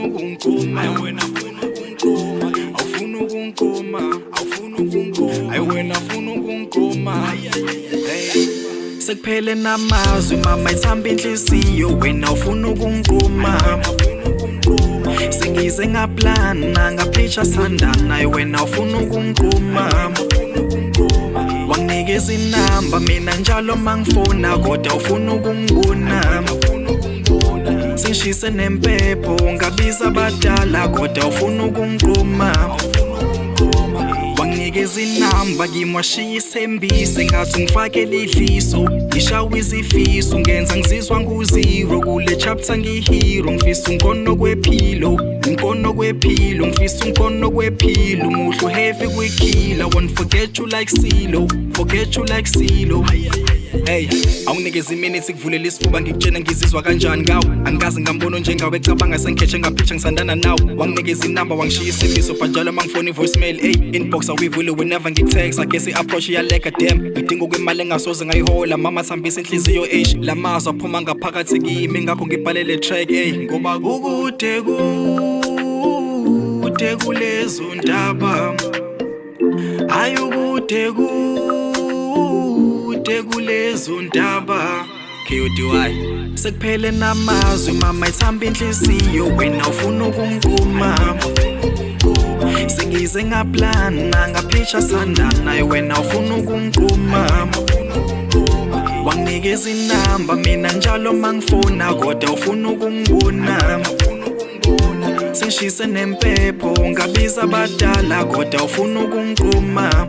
ukungiquma wena ufuna ukungiquma awufuna ukungiquma awufuna ukungiquma wena ufuna ukungiquma sekuphele namazwi mama ithamba inhliziyo wena ufuna ukungiquma sengize ngaplana ngapicture sandana wena ufuna ukungiquma wanginikeza inamba mina njalo mangifona kodwa ufuna ukungibona singishise nempepho ngabiza abadala kodwa ufuna ukungiquma wanginikeza inamba ngimwashiya isembisi ngathi ngifakele idliso ngishawa izifiso ngenza ngizizwa nguzero kule chapter ngihero ngifisa unkono kwephilo unkono kwephilo ngifisa unkono kwephilo umuhlo heavy kwikhila won't forget you like Silo forget you like Silo hey awunikeza iminute kuvulela isifuba ngikutshena ngizizwa kanjani ngawo angikaze ngambona njengawe ecabanga sengikhethe ngapicture ngisandana nawo wanginikeza inamba wangishiya isifiso banjalo mangifona ivoicemail hey inbox awuyivule whenever ngikutext I guess i-approach iyaleka damn ngidinga kwemali engasoze ngayihola mama thambisa inhliziyo eish lamazwi aphuma ngaphakathi kimi ngakho ngibhalele track hey ngoba kukude kulezo ndaba ayukude kulezo ndaba KODY sekuphele namazwi mama ithamba inhliziyo wena ufuna ukungiquma sengize ngaplana ngapicture sandana wena ufuna ukungiquma wanginikeza inamba mina njalo mangifona kodwa ufuna ukungibona singishise nempepho ngabiza abadala kodwa ufuna ukungiquma